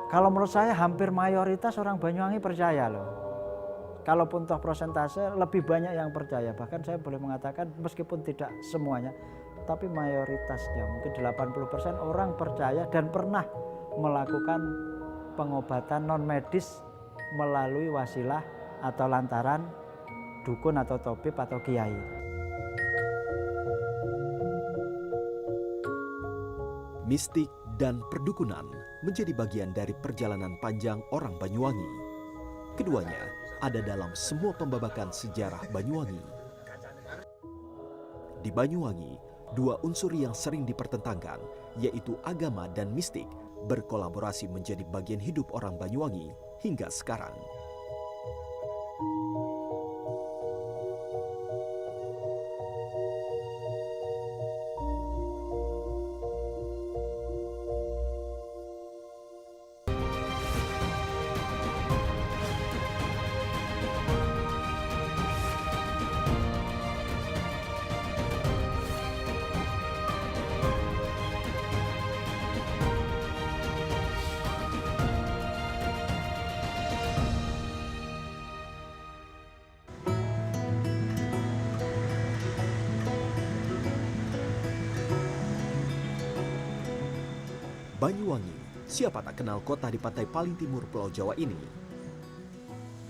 Kalau menurut saya hampir mayoritas orang Banyuwangi percaya loh. Kalaupun toh persentase lebih banyak yang percaya. Bahkan saya boleh mengatakan meskipun tidak semuanya, tapi mayoritasnya mungkin 80% orang percaya dan pernah melakukan pengobatan non medis melalui wasilah atau lantaran dukun atau tabib atau kiai. Mistik dan perdukunan menjadi bagian dari perjalanan panjang orang Banyuwangi. Keduanya ada dalam semua pembabakan sejarah Banyuwangi. Di Banyuwangi, dua unsur yang sering dipertentangkan, yaitu agama dan mistik, berkolaborasi menjadi bagian hidup orang Banyuwangi hingga sekarang. Banyuwangi, siapa tak kenal kota di pantai paling timur Pulau Jawa ini?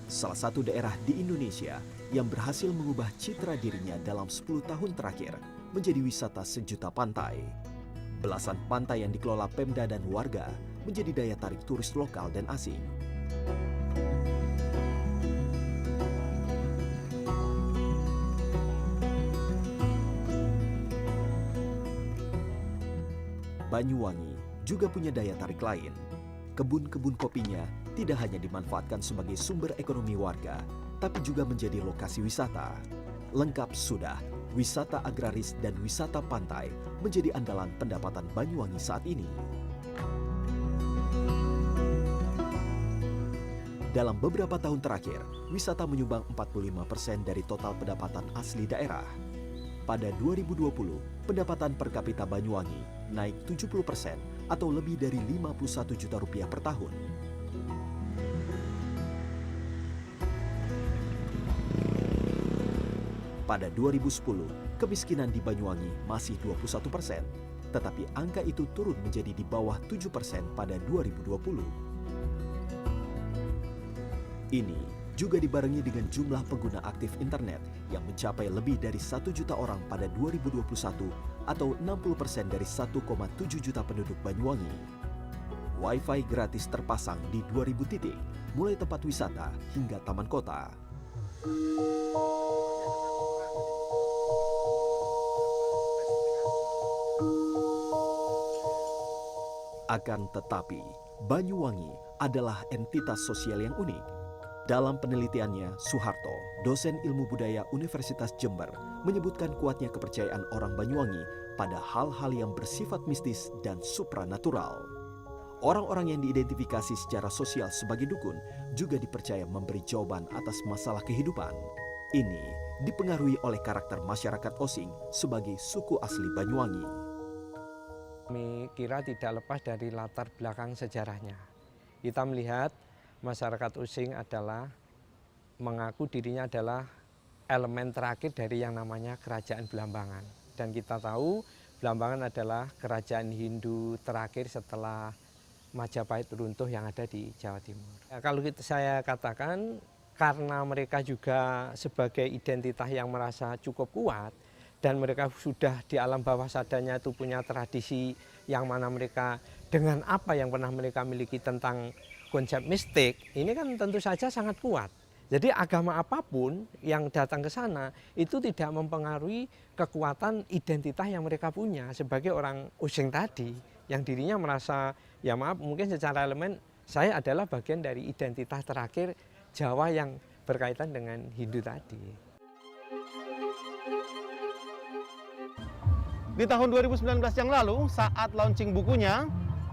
Salah satu daerah di Indonesia yang berhasil mengubah citra dirinya dalam 10 tahun terakhir menjadi wisata sejuta pantai. Belasan pantai yang dikelola Pemda dan warga menjadi daya tarik turis lokal dan asing. Banyuwangi juga punya daya tarik lain. Kebun-kebun kopinya tidak hanya dimanfaatkan sebagai sumber ekonomi warga, tapi juga menjadi lokasi wisata. Lengkap sudah, wisata agraris dan wisata pantai menjadi andalan pendapatan Banyuwangi saat ini. Dalam beberapa tahun terakhir, wisata menyumbang 45% dari total pendapatan asli daerah. Pada 2020, pendapatan per kapita Banyuwangi naik 70% atau lebih dari 51 juta rupiah per tahun. Pada 2010, kemiskinan di Banyuwangi masih 21%, tetapi angka itu turun menjadi di bawah 7% pada 2020. Ini juga dibarengi dengan jumlah pengguna aktif internet yang mencapai lebih dari 1 juta orang pada 2021 atau 60% dari 1,7 juta penduduk Banyuwangi. Wi-Fi gratis terpasang di 2000 titik, mulai tempat wisata hingga taman kota. Akan tetapi, Banyuwangi adalah entitas sosial yang unik. Dalam penelitiannya, Soeharto, dosen ilmu budaya Universitas Jember, menyebutkan kuatnya kepercayaan orang Banyuwangi pada hal-hal yang bersifat mistis dan supranatural. Orang-orang yang diidentifikasi secara sosial sebagai dukun juga dipercaya memberi jawaban atas masalah kehidupan. Ini dipengaruhi oleh karakter masyarakat Osing sebagai suku asli Banyuwangi. Kami kira tidak lepas dari latar belakang sejarahnya. Kita melihat masyarakat Osing adalah mengaku dirinya adalah elemen terakhir dari yang namanya Kerajaan Blambangan. Dan kita tahu Blambangan adalah kerajaan Hindu terakhir setelah Majapahit runtuh yang ada di Jawa Timur. Kalau saya katakan karena mereka juga sebagai identitas yang merasa cukup kuat dan mereka sudah di alam bawah sadarnya itu punya tradisi yang mana mereka dengan apa yang pernah mereka miliki tentang konsep mistik, ini kan tentu saja sangat kuat. Jadi agama apapun yang datang ke sana itu tidak mempengaruhi kekuatan identitas yang mereka punya sebagai orang Osing tadi, yang dirinya merasa, ya maaf mungkin secara elemen saya adalah bagian dari identitas terakhir Jawa yang berkaitan dengan Hindu tadi. Di tahun 2019 yang lalu, saat launching bukunya,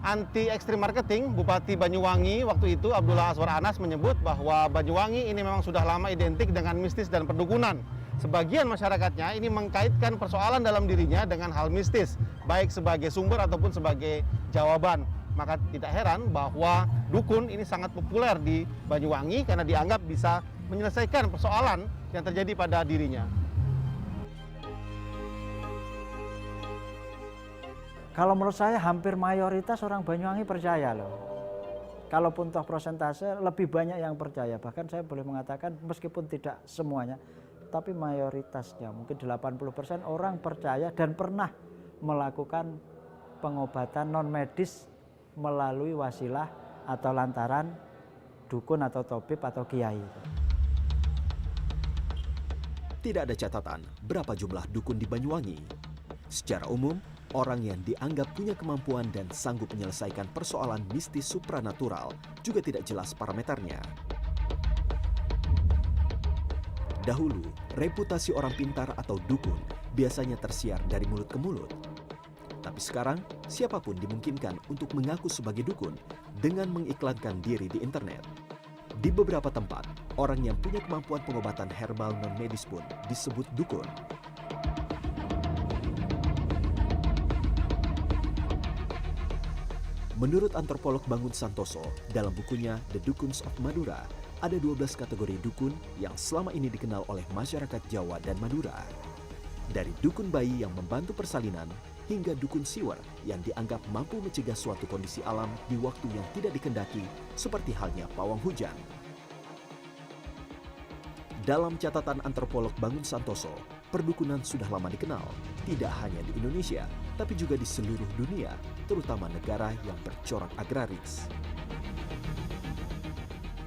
Anti Ekstrim Marketing, Bupati Banyuwangi waktu itu Abdullah Azwar Anas menyebut bahwa Banyuwangi ini memang sudah lama identik dengan mistis dan perdukunan. Sebagian masyarakatnya ini mengkaitkan persoalan dalam dirinya dengan hal mistis, baik sebagai sumber ataupun sebagai jawaban. Maka tidak heran bahwa dukun ini sangat populer di Banyuwangi karena dianggap bisa menyelesaikan persoalan yang terjadi pada dirinya. Kalau menurut saya hampir mayoritas orang Banyuwangi percaya loh. Kalaupun toh persentase lebih banyak yang percaya. Bahkan saya boleh mengatakan meskipun tidak semuanya, tapi mayoritasnya mungkin 80% orang percaya dan pernah melakukan pengobatan non medis melalui wasilah atau lantaran dukun atau tabib atau kiai. Tidak ada catatan berapa jumlah dukun di Banyuwangi. Secara umum, orang yang dianggap punya kemampuan dan sanggup menyelesaikan persoalan mistis supranatural juga tidak jelas parameternya. Dahulu, reputasi orang pintar atau dukun biasanya tersiar dari mulut ke mulut. Tapi sekarang, siapapun dimungkinkan untuk mengaku sebagai dukun dengan mengiklankan diri di internet. Di beberapa tempat, orang yang punya kemampuan pengobatan herbal non-medis pun disebut dukun. Menurut antropolog Bangun Santoso, dalam bukunya The Dukuns of Madura, ada 12 kategori dukun yang selama ini dikenal oleh masyarakat Jawa dan Madura. Dari dukun bayi yang membantu persalinan, hingga dukun siwer yang dianggap mampu mencegah suatu kondisi alam di waktu yang tidak dikehendaki, seperti halnya pawang hujan. Dalam catatan antropolog Bangun Santoso, perdukunan sudah lama dikenal, tidak hanya di Indonesia, tapi juga di seluruh dunia, terutama negara yang bercorak agraris.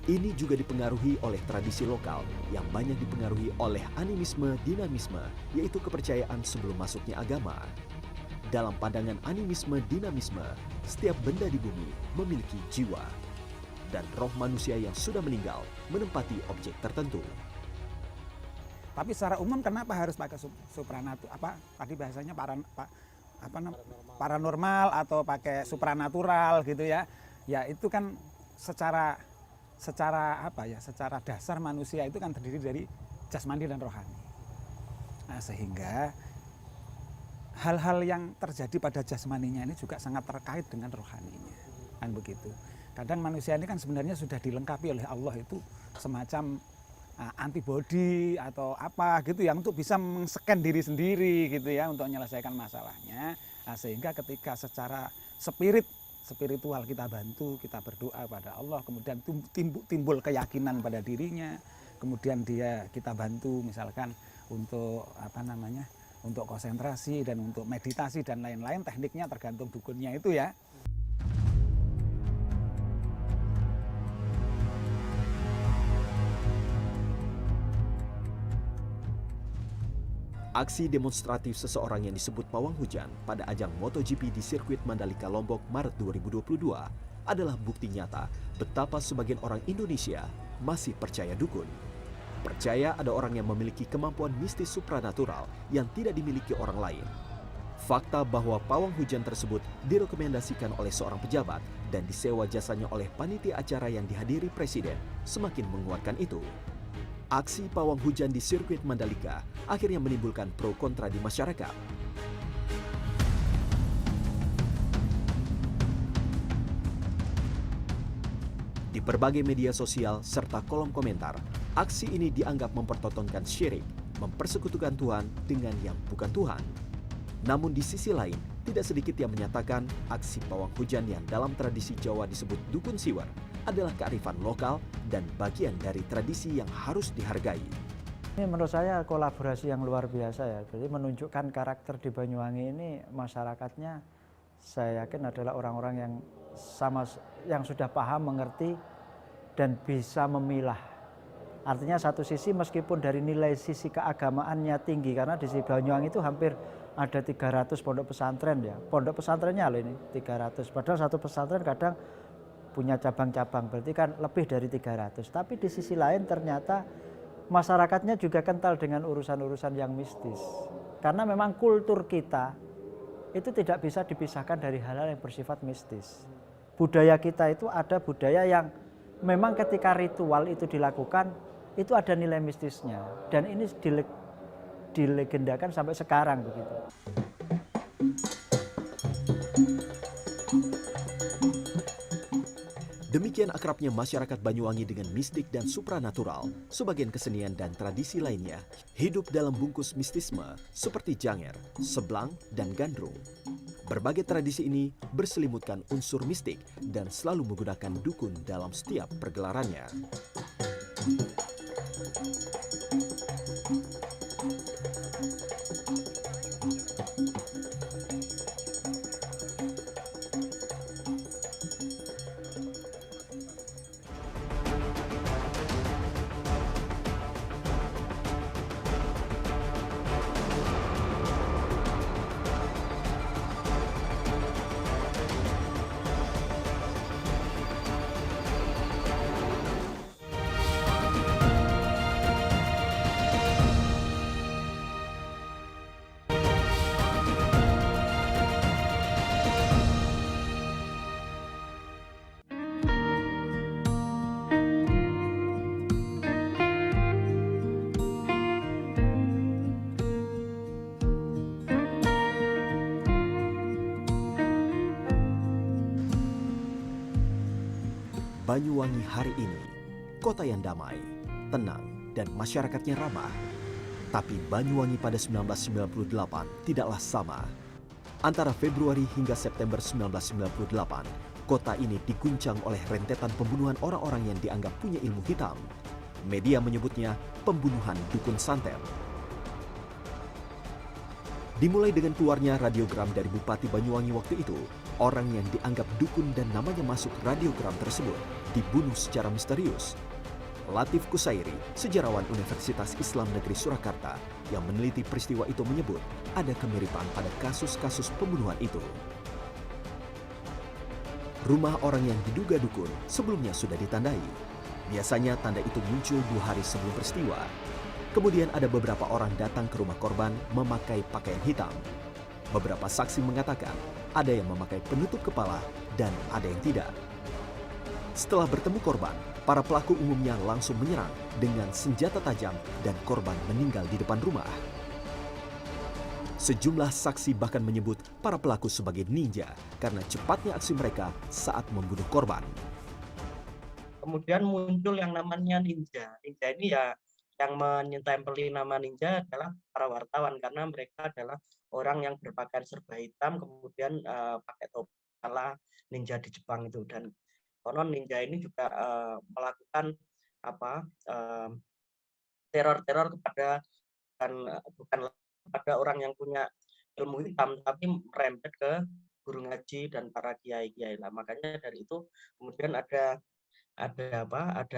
Ini juga dipengaruhi oleh tradisi lokal yang banyak dipengaruhi oleh animisme dinamisme, yaitu kepercayaan sebelum masuknya agama. Dalam pandangan animisme dinamisme, setiap benda di bumi memiliki jiwa, dan roh manusia yang sudah meninggal menempati objek tertentu. Tapi secara umum kenapa harus pakai supranatural? Tadi bahasanya paranormal atau pakai supranatural gitu ya? Ya itu kan secara dasar manusia itu kan terdiri dari jasmani dan rohani. Nah, sehingga hal-hal yang terjadi pada jasmaninya ini juga sangat terkait dengan rohaninya, kan begitu. Kadang manusia ini kan sebenarnya sudah dilengkapi oleh Allah itu semacam antibodi atau apa gitu ya, untuk bisa meng-scan diri sendiri gitu ya, untuk menyelesaikan masalahnya. Nah, sehingga ketika secara spiritual kita bantu, kita berdoa pada Allah, kemudian timbul keyakinan pada dirinya, kemudian kita bantu misalkan untuk untuk konsentrasi dan untuk meditasi dan lain-lain, tekniknya tergantung dukunnya itu ya. Aksi demonstratif seseorang yang disebut pawang hujan pada ajang MotoGP di sirkuit Mandalika Lombok Maret 2022 adalah bukti nyata betapa sebagian orang Indonesia masih percaya dukun. Percaya ada orang yang memiliki kemampuan mistis supranatural yang tidak dimiliki orang lain. Fakta bahwa pawang hujan tersebut direkomendasikan oleh seorang pejabat dan disewa jasanya oleh panitia acara yang dihadiri presiden semakin menguatkan itu. Aksi pawang hujan di sirkuit Mandalika akhirnya menimbulkan pro kontra di masyarakat. Di berbagai media sosial serta kolom komentar, aksi ini dianggap mempertontonkan syirik, mempersekutukan Tuhan dengan yang bukan Tuhan. Namun di sisi lain, tidak sedikit yang menyatakan aksi pawang hujan yang dalam tradisi Jawa disebut dukun siwer adalah kearifan lokal dan bagian dari tradisi yang harus dihargai. Ini menurut saya kolaborasi yang luar biasa ya. Jadi menunjukkan karakter di Banyuwangi ini masyarakatnya saya yakin adalah orang-orang yang sudah paham, mengerti dan bisa memilah. Artinya satu sisi meskipun dari nilai sisi keagamaannya tinggi, karena di Banyuwangi itu hampir ada 300 pondok pesantren ya. Pondok pesantrennya loh ini 300. Padahal satu pesantren kadang punya cabang-cabang, berarti kan lebih dari 300. Tapi di sisi lain ternyata masyarakatnya juga kental dengan urusan-urusan yang mistis. Karena memang kultur kita itu tidak bisa dipisahkan dari hal-hal yang bersifat mistis. Budaya kita itu ada budaya yang memang ketika ritual itu dilakukan, itu ada nilai mistisnya. Dan ini dilegendakan sampai sekarang begitu. Demikian akrabnya masyarakat Banyuwangi dengan mistik dan supranatural, sebagian kesenian dan tradisi lainnya hidup dalam bungkus mistisme seperti janger, seblang, dan gandrung. Berbagai tradisi ini berselimutkan unsur mistik dan selalu menggunakan dukun dalam setiap pergelarannya. Banyuwangi hari ini, kota yang damai, tenang, dan masyarakatnya ramah. Tapi Banyuwangi pada 1998 tidaklah sama. Antara Februari hingga September 1998, kota ini diguncang oleh rentetan pembunuhan orang-orang yang dianggap punya ilmu hitam. Media menyebutnya pembunuhan dukun santet. Dimulai dengan keluarnya radiogram dari Bupati Banyuwangi waktu itu, orang yang dianggap dukun dan namanya masuk radiogram tersebut dibunuh secara misterius. Latif Kusairi, sejarawan Universitas Islam Negeri Surakarta yang meneliti peristiwa itu menyebut ada kemiripan pada kasus-kasus pembunuhan itu. Rumah orang yang diduga dukun sebelumnya sudah ditandai. Biasanya tanda itu muncul 2 hari sebelum peristiwa. Kemudian ada beberapa orang datang ke rumah korban memakai pakaian hitam. Beberapa saksi mengatakan ada yang memakai penutup kepala dan ada yang tidak. Setelah bertemu korban, para pelaku umumnya langsung menyerang dengan senjata tajam dan korban meninggal di depan rumah. Sejumlah saksi bahkan menyebut para pelaku sebagai ninja karena cepatnya aksi mereka saat membunuh korban. Kemudian muncul yang namanya ninja. Ninja ini ya yang menyentempeli nama ninja adalah para wartawan karena mereka adalah orang yang berpakaian serba hitam kemudian pakai topi ala ninja di Jepang itu, dan konon ninja ini juga melakukan teror-teror kepada bukan kepada orang yang punya ilmu hitam tapi merembet ke guru ngaji dan para kiai-kiai. Nah, makanya dari itu kemudian ada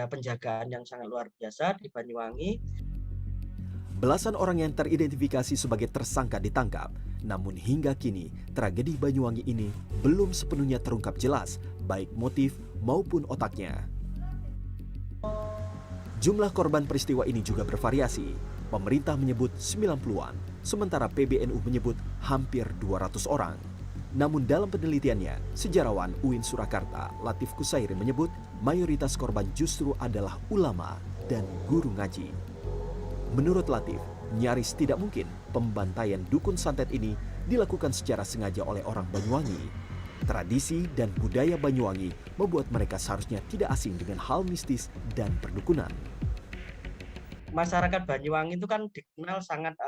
penjagaan yang sangat luar biasa di Banyuwangi. Belasan orang yang teridentifikasi sebagai tersangka ditangkap. Namun hingga kini, tragedi Banyuwangi ini belum sepenuhnya terungkap jelas, baik motif maupun otaknya. Jumlah korban peristiwa ini juga bervariasi. Pemerintah menyebut 90-an, sementara PBNU menyebut hampir 200 orang. Namun dalam penelitiannya, sejarawan UIN Surakarta, Latif Kusairi menyebut mayoritas korban justru adalah ulama dan guru ngaji. Menurut Latif, nyaris tidak mungkin pembantaian dukun santet ini dilakukan secara sengaja oleh orang Banyuwangi. Tradisi dan budaya Banyuwangi membuat mereka seharusnya tidak asing dengan hal mistis dan perdukunan. Masyarakat Banyuwangi itu kan dikenal sangat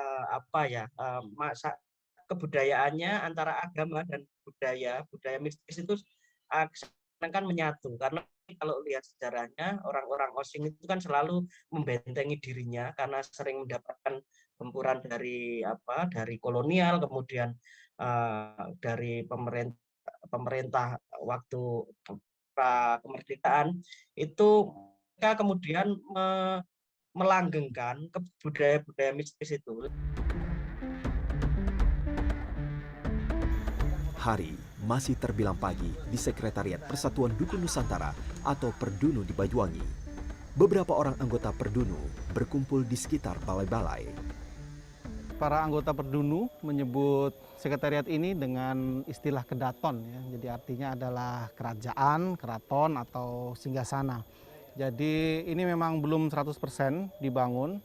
kebudayaannya antara agama dan budaya mistis itu kan menyatu, karena kalau lihat sejarahnya orang-orang Osing itu kan selalu membentengi dirinya karena sering mendapatkan gempuran dari kolonial, kemudian dari pemerintah waktu pra kemerdekaan itu mereka kemudian melanggengkan ke budaya-budaya mistis itu. Hari masih terbilang pagi di Sekretariat Persatuan Dukun Nusantara atau Perdunu di Banyuwangi. Beberapa orang anggota Perdunu berkumpul di sekitar balai-balai. Para anggota Perdunu menyebut sekretariat ini dengan istilah kedaton, ya. Jadi artinya adalah kerajaan, keraton atau singgasana. Jadi ini memang belum 100% dibangun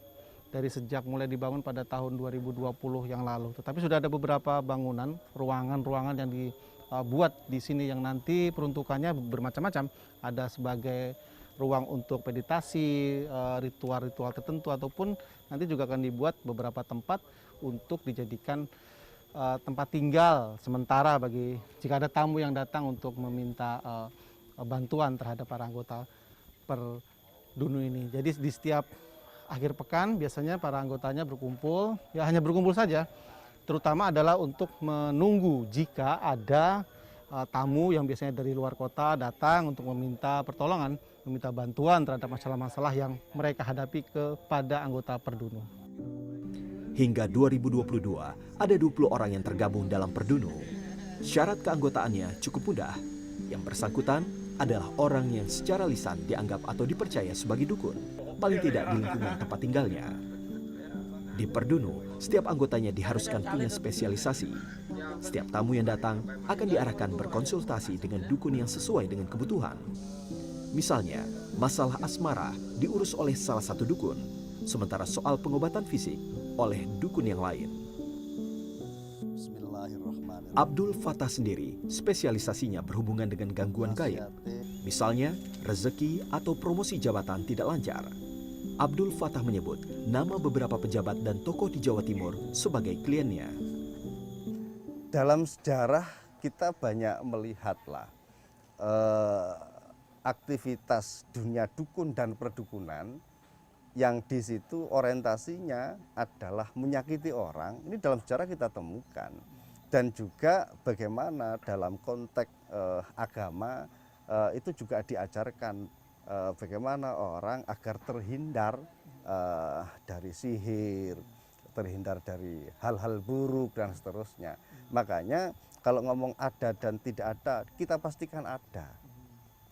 dari sejak mulai dibangun pada tahun 2020 yang lalu. Tetapi sudah ada beberapa bangunan, ruangan-ruangan yang buat di sini yang nanti peruntukannya bermacam-macam. Ada sebagai ruang untuk meditasi, ritual-ritual tertentu, ataupun nanti juga akan dibuat beberapa tempat untuk dijadikan tempat tinggal sementara bagi jika ada tamu yang datang untuk meminta bantuan terhadap para anggota Perdunu ini. Jadi di setiap akhir pekan biasanya para anggotanya berkumpul, ya hanya berkumpul saja, terutama adalah untuk menunggu jika ada tamu yang biasanya dari luar kota datang untuk meminta pertolongan, meminta bantuan terhadap masalah-masalah yang mereka hadapi kepada anggota Perdunu. Hingga 2022, ada 20 orang yang tergabung dalam Perdunu. Syarat keanggotaannya cukup mudah. Yang bersangkutan adalah orang yang secara lisan dianggap atau dipercaya sebagai dukun, paling tidak di lingkungan tempat tinggalnya. Di Perdunu, setiap anggotanya diharuskan punya spesialisasi. Setiap tamu yang datang akan diarahkan berkonsultasi dengan dukun yang sesuai dengan kebutuhan. Misalnya, masalah asmara diurus oleh salah satu dukun, sementara soal pengobatan fisik oleh dukun yang lain. Abdul Fatah sendiri spesialisasinya berhubungan dengan gangguan gaib. Misalnya, rezeki atau promosi jabatan tidak lancar. Abdul Fatah menyebut nama beberapa pejabat dan tokoh di Jawa Timur sebagai kliennya. Dalam sejarah kita banyak melihatlah aktivitas dunia dukun dan perdukunan yang di situ orientasinya adalah menyakiti orang. Ini dalam sejarah kita temukan. Dan juga bagaimana dalam konteks agama itu juga diajarkan bagaimana orang agar terhindar dari sihir, terhindar dari hal-hal buruk dan seterusnya. Makanya kalau ngomong ada dan tidak ada, kita pastikan ada.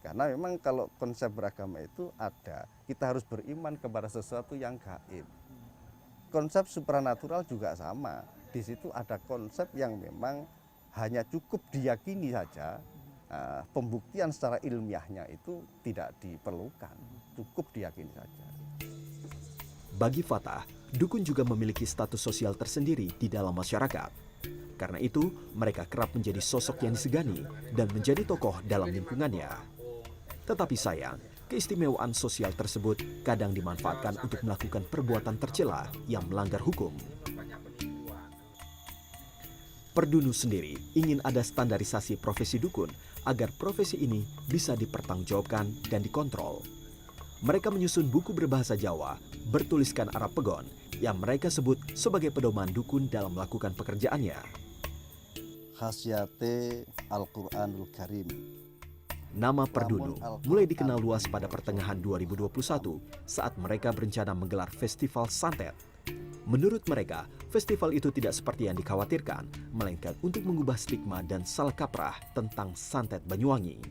Karena memang kalau konsep beragama itu ada, kita harus beriman kepada sesuatu yang gaib. Konsep supranatural juga sama. Di situ ada konsep yang memang hanya cukup diyakini saja, pembuktian secara ilmiahnya itu tidak diperlukan, cukup diyakini saja. Bagi Fatah, dukun juga memiliki status sosial tersendiri di dalam masyarakat. Karena itu, mereka kerap menjadi sosok yang disegani dan menjadi tokoh dalam lingkungannya. Tetapi sayang, keistimewaan sosial tersebut kadang dimanfaatkan untuk melakukan perbuatan tercela yang melanggar hukum. Perdunu sendiri ingin ada standarisasi profesi dukun agar profesi ini bisa dipertanggungjawabkan dan dikontrol. Mereka menyusun buku berbahasa Jawa bertuliskan Arab Pegon yang mereka sebut sebagai pedoman dukun dalam melakukan pekerjaannya. Khasyate Al-Quranul Karim. Nama Perdunu mulai dikenal luas pada pertengahan 2021 saat mereka berencana menggelar festival santet. Menurut mereka, festival itu tidak seperti yang dikhawatirkan, melainkan untuk mengubah stigma dan salah kaprah tentang santet Banyuwangi.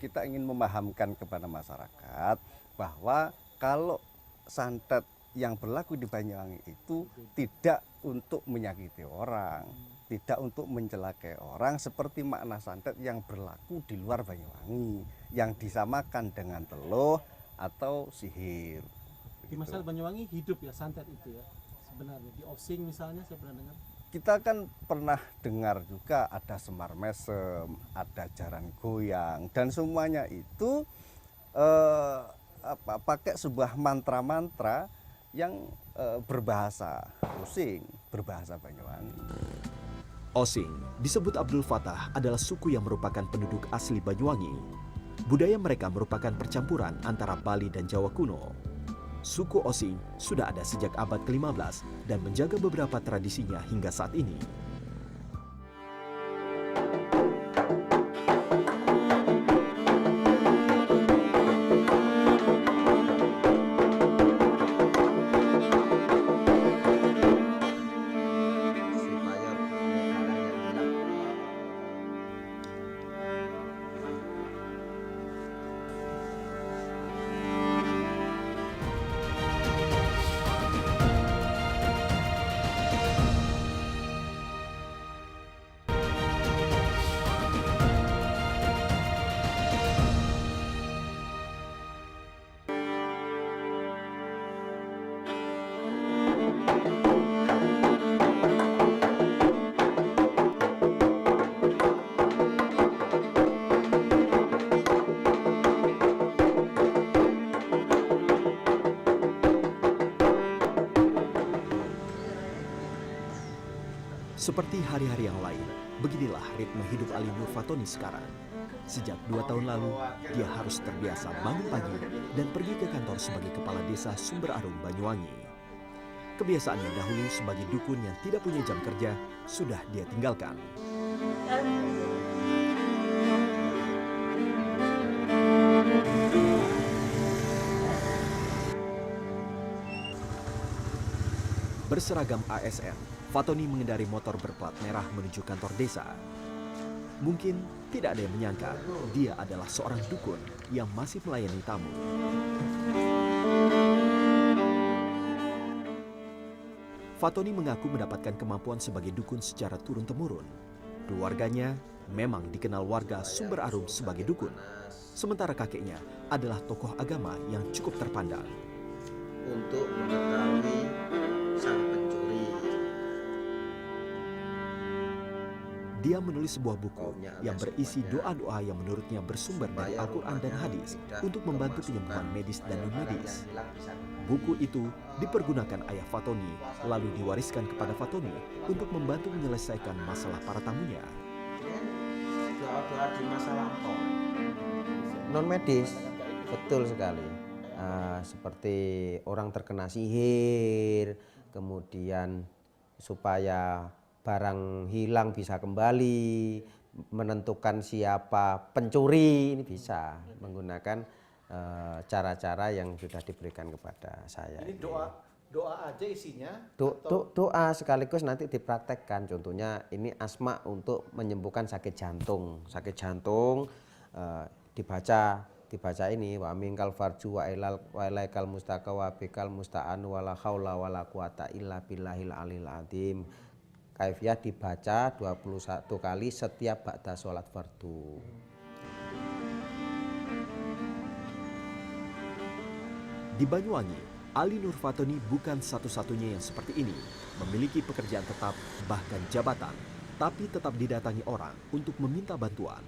Kita ingin memahamkan kepada masyarakat bahwa kalau santet yang berlaku di Banyuwangi itu tidak untuk menyakiti orang, tidak untuk mencelakai orang seperti makna santet yang berlaku di luar Banyuwangi, yang disamakan dengan teluh atau sihir. Di masyarakat Banyuwangi hidup ya santet itu ya sebenarnya. Di Osing misalnya saya pernah dengar. Kita kan pernah dengar juga ada semar mesem, ada jaran goyang, dan semuanya itu pakai sebuah mantra-mantra yang berbahasa Osing, berbahasa Banyuwangi. Osing disebut Abdul Fatah adalah suku yang merupakan penduduk asli Banyuwangi. Budaya mereka merupakan percampuran antara Bali dan Jawa kuno. Suku Osing sudah ada sejak abad ke-15 dan menjaga beberapa tradisinya hingga saat ini. Seperti hari-hari yang lain, beginilah ritme hidup Ali Nur Fatoni sekarang. Sejak 2 tahun lalu, dia harus terbiasa bangun pagi dan pergi ke kantor sebagai kepala desa Sumber Arum, Banyuwangi. Kebiasaannya dahulu sebagai dukun yang tidak punya jam kerja sudah dia tinggalkan. Berseragam ASN, Fatoni mengendari motor berplat merah menuju kantor desa. Mungkin tidak ada yang menyangka dia adalah seorang dukun yang masih melayani tamu. Fatoni mengaku mendapatkan kemampuan sebagai dukun secara turun-temurun. Keluarganya memang dikenal warga Sumber Arum sebagai dukun. Sementara kakeknya adalah tokoh agama yang cukup terpandang. Untuk mengetahui sang pencuri. Dia menulis sebuah buku yang berisi doa-doa yang menurutnya bersumber dari Al-Quran dan hadis untuk membantu penyembuhan medis dan non-medis. Buku itu dipergunakan ayah Fatoni, lalu diwariskan kepada Fatoni untuk membantu menyelesaikan masalah para tamunya. Doa-doa di masa lampau. Non-medis, betul sekali. Seperti orang terkena sihir, kemudian supaya barang hilang bisa kembali, menentukan siapa pencuri, ini bisa menggunakan cara-cara yang sudah diberikan kepada saya. Ini doa aja isinya? Doa sekaligus nanti dipraktekkan. Contohnya ini asma untuk menyembuhkan sakit jantung. Sakit jantung dibaca ini wa mingkal farju wa ilaikal mustaka wa bikal musta'an wala haula wala quwata illa billahil alil azim. Kaifiah dibaca 21 kali setiap ba'da sholat fardu. Di Banyuwangi, Ali Nur Fatoni bukan satu-satunya yang seperti ini, memiliki pekerjaan tetap bahkan jabatan, tapi tetap didatangi orang untuk meminta bantuan.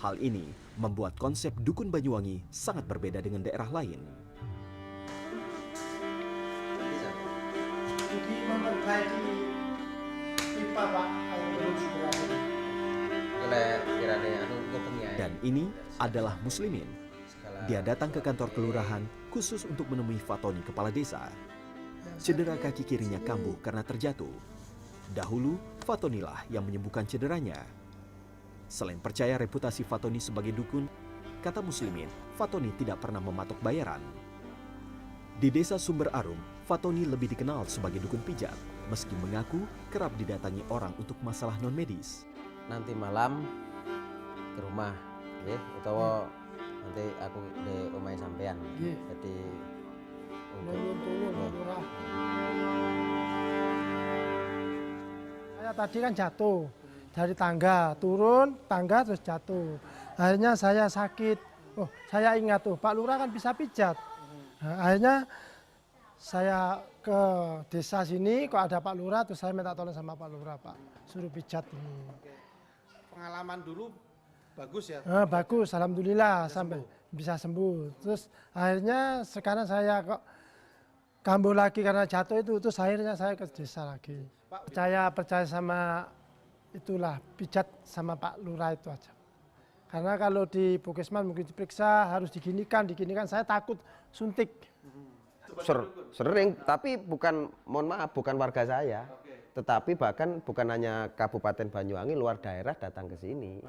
Hal ini membuat konsep dukun Banyuwangi sangat berbeda dengan daerah lain. Jadi memperbaiki pipa Pak Dan ini adalah Muslimin. Dia datang ke kantor kelurahan khusus untuk menemui Fatoni, kepala desa. Cedera kaki kirinya kambuh karena terjatuh. Dahulu, Fatonilah yang menyembuhkan cederanya. Selain percaya reputasi Fatoni sebagai dukun, kata Muslimin, Fatoni tidak pernah mematok bayaran. Di desa Sumber Arum, Fatoni lebih dikenal sebagai dukun pijat, meski mengaku kerap didatangi orang untuk masalah non-medis. Nanti malam ke rumah, atau nanti aku di rumah sampean. Jadi saya tadi kan jatuh dari tangga, turun tangga terus jatuh. Akhirnya saya sakit. Oh, saya ingat tuh Pak Lurah kan bisa pijat. Nah, akhirnya saya ke desa sini, kok ada Pak Lurah, terus saya minta tolong sama Pak Lurah, Pak, suruh pijat ini. Pengalaman dulu bagus ya? Bagus, alhamdulillah sampai bisa sembuh. Terus akhirnya sekarang saya kok kambuh lagi karena jatuh itu, terus akhirnya saya ke desa lagi. Percaya sama itulah, pijat sama Pak Lurah itu aja. Karena kalau di Puskesmas mungkin diperiksa harus diginikan, saya takut suntik. Sering, tapi bukan, mohon maaf, bukan warga saya. Tetapi bahkan bukan hanya Kabupaten Banyuwangi, luar daerah datang ke sini.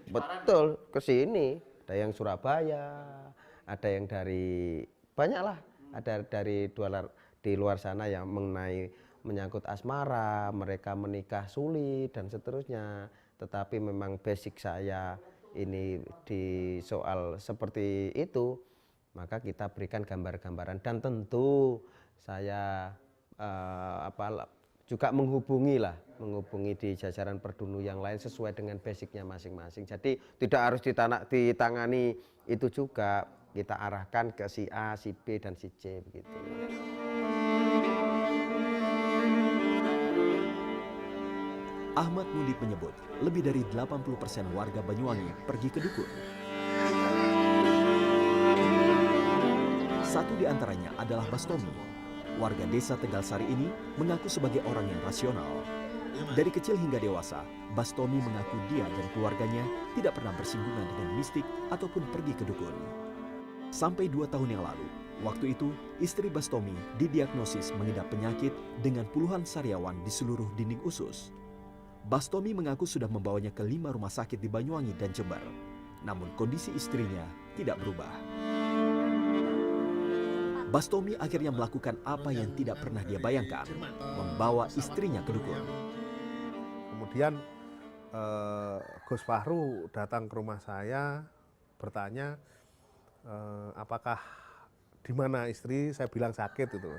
Betul, ke sini. Ada yang Surabaya, ada yang dari, banyaklah. Ada dari di luar sana yang mengenai menyangkut asmara, mereka menikah sulit dan seterusnya. Tetapi memang basic saya ini di soal seperti itu, maka kita berikan gambar-gambaran dan tentu saya juga menghubungi di jajaran perdunu yang lain sesuai dengan basicnya masing-masing. Jadi tidak harus ditangani itu juga, kita arahkan ke si A, si B, dan si C begitu. Ahmad Mundip menyebut, lebih dari 80% warga Banyuwangi pergi ke dukun. Satu di antaranya adalah Bastomi. Warga desa Tegal Sari ini mengaku sebagai orang yang rasional. Dari kecil hingga dewasa, Bastomi mengaku dia dan keluarganya tidak pernah bersinggungan dengan mistik ataupun pergi ke dukun. Sampai 2 tahun yang lalu, waktu itu istri Bastomi didiagnosis mengidap penyakit dengan puluhan sariawan di seluruh dinding usus. Bastomi mengaku sudah membawanya ke 5 rumah sakit di Banyuwangi dan Jember. Namun kondisi istrinya tidak berubah. Bastomi akhirnya melakukan apa yang tidak pernah dia bayangkan, membawa istrinya ke dukun. Kemudian Gus Fahru datang ke rumah saya bertanya, apakah di mana istri? Saya bilang sakit itu.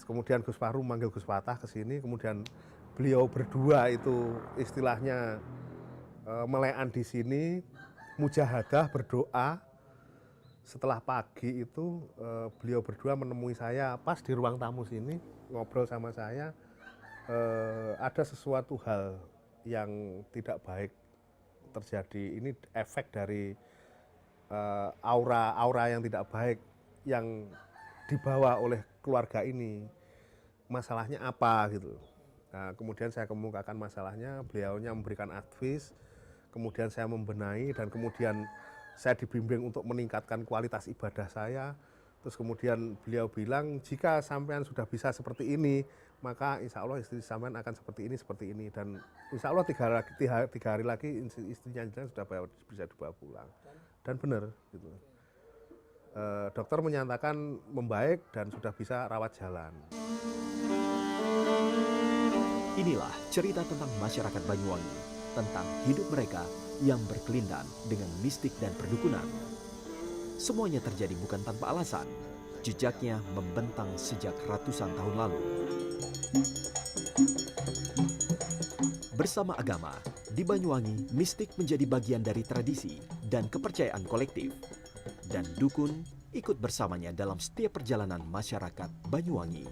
Kemudian Gus Fahru manggil Gus Fatah ke sini, kemudian beliau berdua itu istilahnya melean di sini, mujahadah berdoa. Setelah pagi itu beliau berdua menemui saya pas di ruang tamu sini, ngobrol sama saya, ada sesuatu hal yang tidak baik terjadi. Ini efek dari aura yang tidak baik yang dibawa oleh keluarga ini. Masalahnya apa gitu. Nah, kemudian saya kemukakan masalahnya, beliaunya memberikan advice, kemudian saya membenahi dan kemudian saya dibimbing untuk meningkatkan kualitas ibadah saya. Terus kemudian beliau bilang, jika sampean sudah bisa seperti ini, maka insya Allah istri sampean akan seperti ini. Dan insya Allah 3 hari lagi istrinya sudah bisa dibawa pulang. Dan benar. Gitu. Dokter menyatakan membaik dan sudah bisa rawat jalan. Inilah cerita tentang masyarakat Banyuwangi, tentang hidup mereka yang berkelindan dengan mistik dan perdukunan. Semuanya terjadi bukan tanpa alasan. Jejaknya membentang sejak ratusan tahun lalu. Bersama agama, di Banyuwangi, mistik menjadi bagian dari tradisi dan kepercayaan kolektif. Dan dukun ikut bersamanya dalam setiap perjalanan masyarakat Banyuwangi.